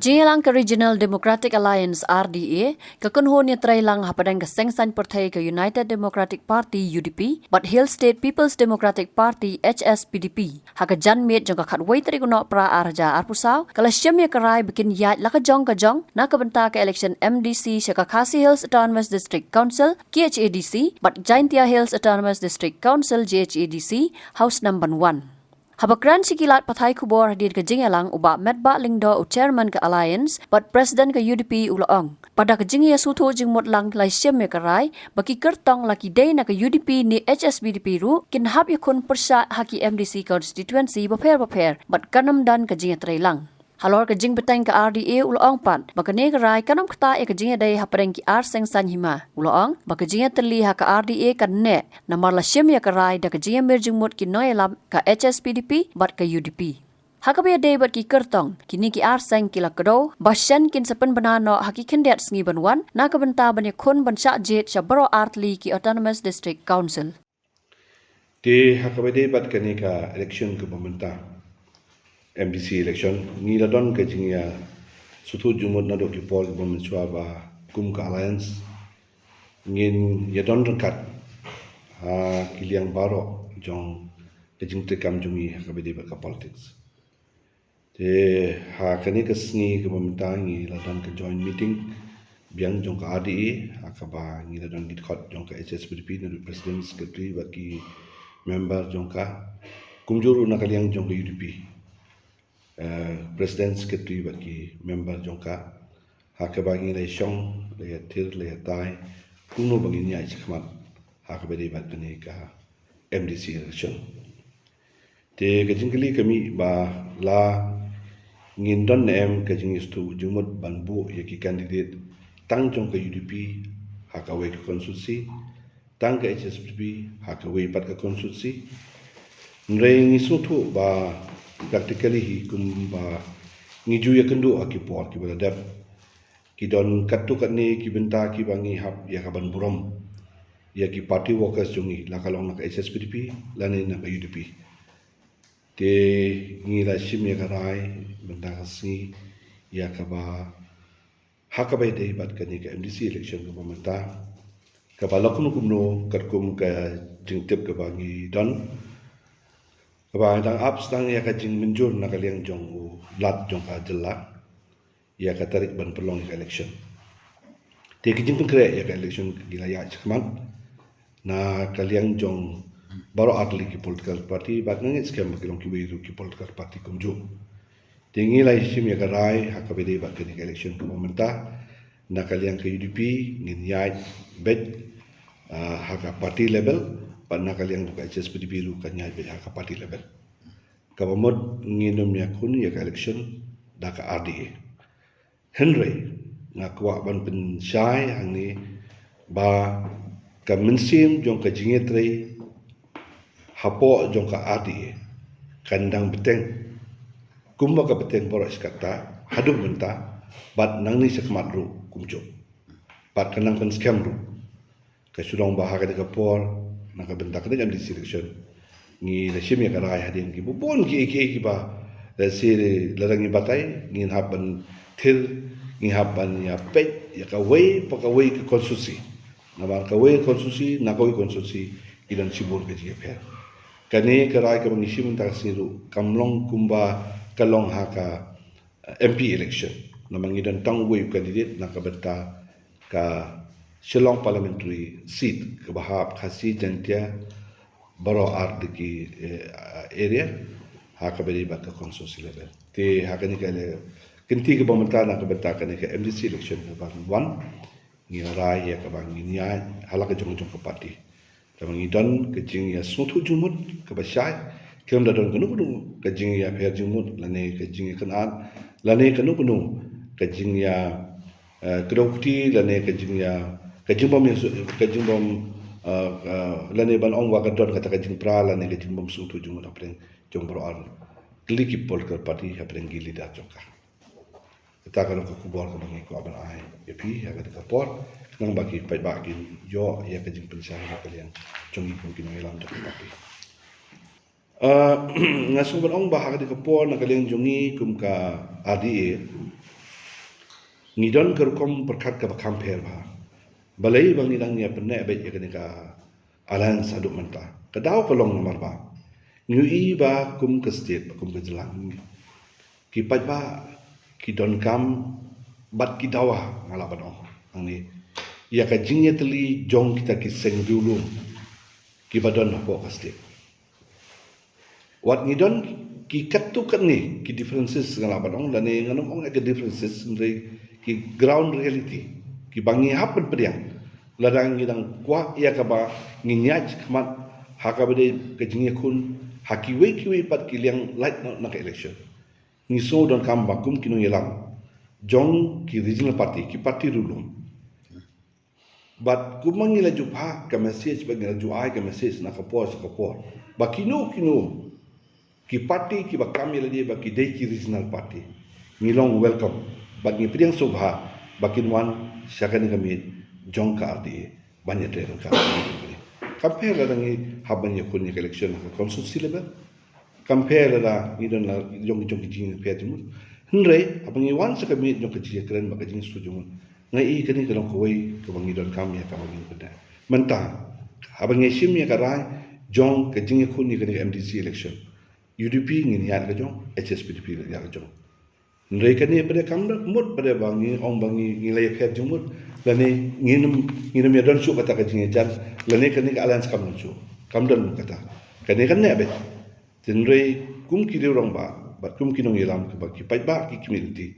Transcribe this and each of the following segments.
Kajilang ke Regional Democratic Alliance RDA, kekunhon ni trailang hapadang kesengsan partai ke United Democratic Party UDP, but Hill State People's Democratic Party HSPDP. Haka janmit jong kakat wait riguno pra arja arpusaw, kalasyam ya karay bikin yat laka jong na kabenta ke election MDC syaka Khasi Hills Autonomous District Council KHADC, but Jaintia Hills Autonomous District Council JHADC, House number 1. Habakran sikilat pathai kubor hadir ke jingalang uba medba lingdo u chairman ke alliance but president ke UDP uloong. Pada ke jingya suto jingmot lang lai syem ya karai baki kertong laki day na ke UDP ni HSBDP ru kinhap yakun persat haki MDC constituency baper but kanam dan ke jingya trailang. Halor ke jing beteng ke RDA uloong pat bakane karai kanam kata e ke jingya day hapareng ki ar seng san hima uloong baka jingya terli ha ke RDA kan ne namar la syem ya karai da ke jingya mer jingmot ki noyalam ke HSPDP but ke UDP. Hakabe day bat ki kertong kini ki ar seng kila kedo basyan kin sepen banano haki kendet sngi banwan na ke benta banya kun bansa jet syabaro artli ki Autonomous District Council. Di hakabe day bat kani ka election ke pemerintah MDC election ni ladon ke jingya sutu jumut na doki pol mencua ba kum ka alliance ngin yadon dekat kiliang baro jong ke jing tekam jumi ka bedi ba ka politics te ha kani ke sngi ke pemerintah ngi ladon ke joint meeting biang jong ka RDA ka ba ngi ladon git khot jong ka HSPDP na president secretary ba ki member jong ka kumjuru na kaliang jong ka UDP President Secretary bagi member jongka hak bagi le syong le tir le tai kuno bagi ni ai khmat hak bagi bat ni ka MDC election te ke jingli kami ba la ngin don em ke jing stu jumut banbu yaki candidate tang jong ka UDP hak away ke konstitusi tang ka HSPB hak away pat ka konstitusi nrei sutu ba practically hi kum ba ngiju ya kendu akipor ki baladap ki don katu katni ki benta ki bangi hap ya kaban burom ya ki party workers jungi la kalong nak HSPDP lani nak UDP te ngi la shim ya karai benda kasi ya ka ba hakabai dei bat kani ka MDC election ka pemerintah ka balakun kumno katkum ka jingtep ka bangi don Kaba dang apps dang ya kajing menjur nak kaliang jong u lat jong ka jelak ya ka tarik ban pelong ka election. Te kajing pun kre ya ka election gila ya cakman na kaliang jong baro atli ki political party bat nangit scam kilong ki wiru ki political party kumju. Te ngila isim ya ka rai hak ka bede bat ka election ka pemerintah na kaliang ka UDP ngin ya bet hak party level na kaliang buka HSPDP lu kan nyai be ka party level ka bomod nginum ya kun ya ka election da ka RDA Henry ngakwa ban pen syai hang ni ba ka mensim jong ka jingetre hapo jong ka RDA kandang beteng kumba ka beteng boros kata hadu benta bat nang ni sekmat ru kumjo bat kanang pen scam ru ka sudong bahaga de ka por naka benda kena jam di selection ngi la shimya karai hadin ki bubon ki ba la sire la rangi batai ngi haban til ngi haban ya pet ya ka wei pa ka wei ka konstitusi na bar ka wei konstitusi na ka wei konstitusi idan sibur ke dia per kani karai ka ngi shim ta siru kamlong kumba kalong haka MP election na mangidan tang wei candidate na ka beta ka Shillong parliamentary seat ke bahab Khasi Jaintia baro art ki area hak beri bak konstitusi level te hak ni kale kinti ke pemerintah nak beta kan ke MDC election ke bang 1 ni rai ya ke bang ni halak jong ke parti tamang idon ke jing ya sutu jumut ke basai kem da don kunu ke jing ya pher jumut lane ke jing kan lane kunu ke jing ya kedokti lane ke jing ya kajimbom lane ban ong wa kadon kata kajing pra lane kajimbom sutu jumut apreng jong bro ar kliki political party apreng gili da joka kita kalau ke kubor ke bangi ko aban ai epi ya ka por nang bagi pai bagi yo ya kajing pensai ka kalian jong ibu kin ngelam da party ngasu ban ong bahag de ka por na kalian jongi kum ka ADA ngidon kerkom berkat ke campaign ba balai bang nidang nia penne be ya ka alliance adu manta kedau kolong nomor ba ngui ba kum ke state kum ke jelang ki pat ba ki don kam bat ki dawa ngala badong angni ya ka jingye teli jong kita ki seng dulu ki badon po ka state wat ngidon ki katu kan ni ki differences ngala badong dan ni nganom ong ke differences ndai ki ground reality ki bangi happen pediang ladang ngidang kwa ya ka ba nginyaj khamat haka bede ke jingye kun haki we ki we pat ki liang light na ka election ni so don kam bakum kinu yelam jong ki regional party ki party rulum but kumangi la jupha ka message bagi la juai ka message na ka por ba kinu ki party ki ba kami la dia ba ki dei ki regional party ngilong welcome ba ni priang subha bakin wan syakani kami jong ka arti banyak terang ka compare la dangi habanya kun ni election ka constituency level compare la ni don la jong ki jing pe timu Henry, apa ni wan sekami jong kecil keren baka jing setuju ngai i kini kalau koi ke bangi don kami ya kami pada mentang apa ni sim ya karai jong ke jing kun ni kini MDC election UDP ni ya ke jong HSPDP ya ke jong Henry kini pada kamda mut pada bangi ong bangi nilai pet jumut lani nginum ya don su kata ke jing jan lani kini ke alliance kam su kam don kata kini kan ne be Henry kum kiri orang ba bat kum kinong yelam ke baki pai ba ki community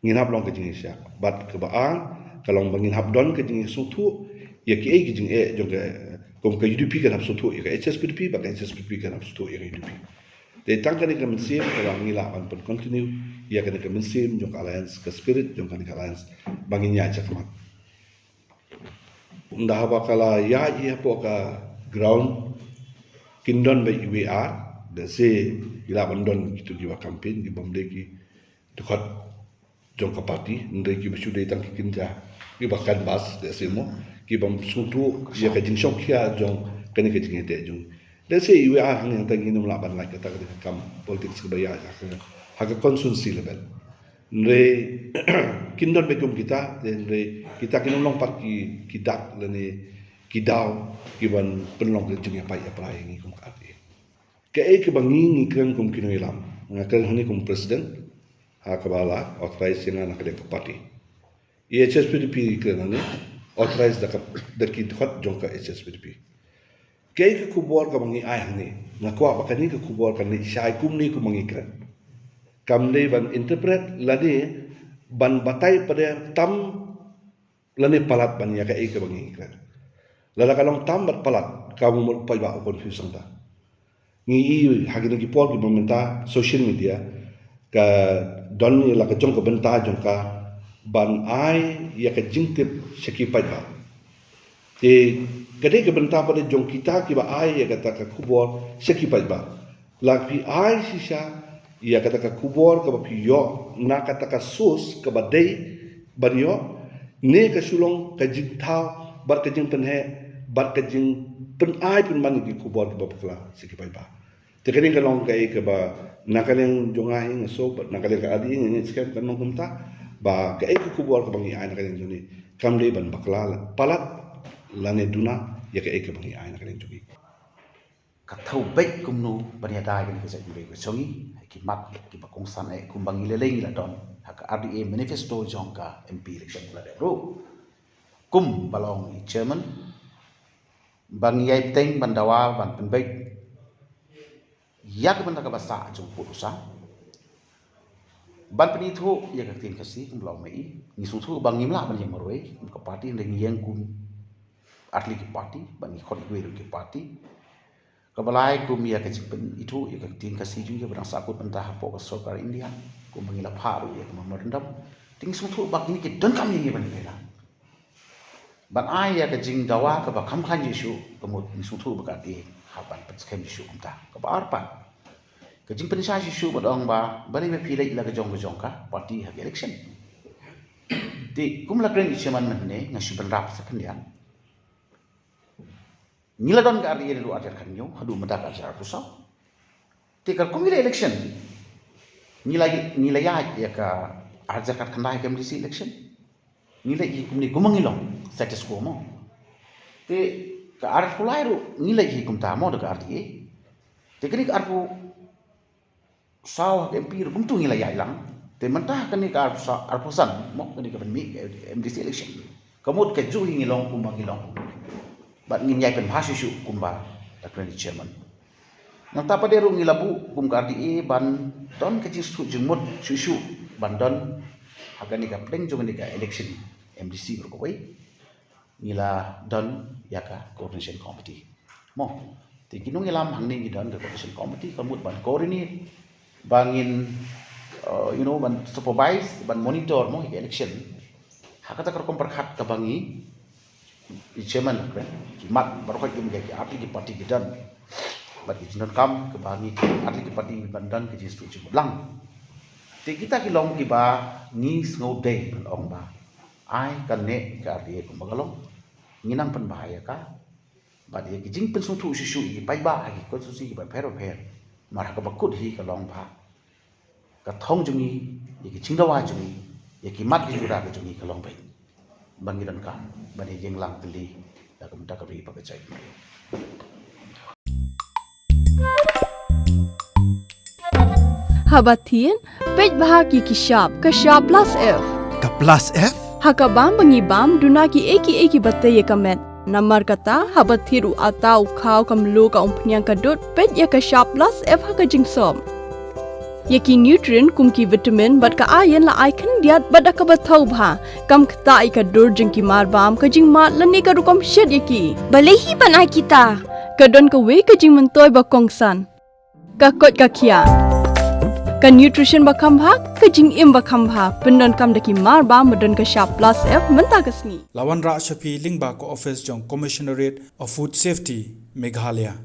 nginap long ke jing sya bat ke ba kalong bangin hab don ke jing sutu ya ki e ki jing e jong ke kum ke UDP kan hab sutu ya ke HSPDP ba ke HSPDP kan hab sutu ya ke UDP de tang kan ke mensim kalong ngila ban pun continue ya kan ke mensim jong alliance ke spirit jong kan ke alliance bangin nya cha kamat ndah ba kala ya po ka ground kindon ba UAR da se ila bandon itu jiwa campaign di bomde ki dekat jong ka parti ndai ki bisu dei tang ki kinja ki bakan bas da se mo ki bam sutu ya ka jing shok ya jong kani ka jing te jong da se iwe a hang tang inum la ban la ka ta ka kam politics ka baya ha ka constituency level ndai kindon be kum kita ndai kita kinum long pat ki dak lene ki daw ki ban penlong ke jing ya pai ya prai ngi kum ka ke ke bangi ni kren kum kino ilam ngakal hani kum president ha kabala authorize sina na kade party HSPDP kren ni authorize da ki thot jongka HSPDP ke kubor ka bangi ai hani ngakwa bakani ke kubor kan ni shai kum ni kum bangi kren kam le ban interpret lani ban batai pada tam lani palat ban ya ke bangi kren lala kalong tam bat palat kamu mo pai ba confusion ta ngi hagi ngi pol ki momenta social media ka don ni la ka jong ka benta jong ka ban ai ya ka jingtip shaki pai ba te kade ka benta pada jong kita ki ba ai ya kata ka kubor shaki pai ba la pi ai sisa ya kata ka kubor ka ba pi yo na kata ka sus ka ba dei ban yo ne ka sulong ka jingtau bar ka jing penhe bar ka jing pen ai pen man ki kubor ka ba kala shaki pai ba Tekaning kalong kai ke ba nakaling jongai ngaso ba nakaling ka adi ni sekarang kan nong kumta ba kai ke kubor ke bangi ai nakaling joni kamle ban bakla palat lane duna ya kai ke bangi ai nakaling joni ka thau bek kumnu bania dai ke sa jure ko songi ki mat ki ba kong san e kum bangi le leng la don ha ka RDA manifesto jongka MP election la de ro kum balong i chairman bangi ai teng bandawa ban pen bek yak benda ka basa jong putusa ban pani thu ya ka tin kasi kum law mai ni su thu bang ngimla ban yang maroi ka party le yang kum atli ki party ban ni khot gwe ki party ka balai kum ya ka jipen itu ya ka tin kasi ju ya ban sakut pentah po ka sokar india kum bangila pharu ya ka marndam ting su thu bak ni ki don kam ni ban ni la ban ai ya ka jing dawa ka ba kham khan jisu ka mo ni su thu ba ka ti haban pat skem jisu kumta ka ba arpan Kajing penisah isu badong ba bani me pilih ila kejong ka parti hak election. Di kum la kren ichaman menne ngasi benrap sakendian. Nila don ka ari lu ajar kanyo hadu medak ajar pusau. Ti kar kum ila election. Nila ya ka ajar kat kandai ke MDC election. ngilai hi kum ni gumangilong status quo mo te ka ar kulai ru ngilai hi kum ta mo de ka RDA te kini ka arpu saw MP ru kum tu ngilai ai lang te mentah kini ka arpu san mo kini ka ben mi MDC election kamut ke ju ngilong kum bangilong bat nginyai pen bhasu kumba takni chairman nang tapa deru ngilabu kum ka RDA ban don ke jisu jengmut susu ban don agani ka pleng jong ni ka election MDC berkawai ngila don ya ka coordination committee mo ti kinung ngilam hangni ngi don ka coordination committee kamut ban coordinate bangin ban supervise ban monitor mo election hakata kar komperhat ka bangi chairman kan kimat baru ka jum ki api ki party ki don bat ki non kam ke bangi api ki party ban don ke jisu lang ti kita ki long ki ba ni ngau day ban ong ba ai kan ne ka RDA ko magalong nginang pen bahaya ka ba dia ki jing pen sung thu shu ki pai ba ki ko su si ba pher mar ka bakut hi ka long ba ka thong jungi ki ching dawa jungi ki mat ki jura ka jungi ka long bai bangi dan ka ba ni jing lang teli da ka mta ka ri pa ka chai Habatin pej bahagi ki sharp plus F Ka plus F? Hakabam bangibam dunaki eki batay kamet. Namar kata habathiru atau kau kamlu ka umpnyang kadut pet ya ka sharp plus F haka jingsom. Yaki nutrient kumki vitamin bat ka ayan la icon diat bat ka bathau bha kam kta ka dur jingki marbam ka jingmat lani ka rukom shed yaki. Balehi banai kita. Kadon ka we ka jing mentoy ba kongsan. Ka kot ka kia. Ka nutrition bakam bha ka jing im bakam bha pendon kam daki marba medon ka sharp plus F menta kasni Lawan Ra Shafi Lingba ko office jong Commissionerate of Food Safety Meghalaya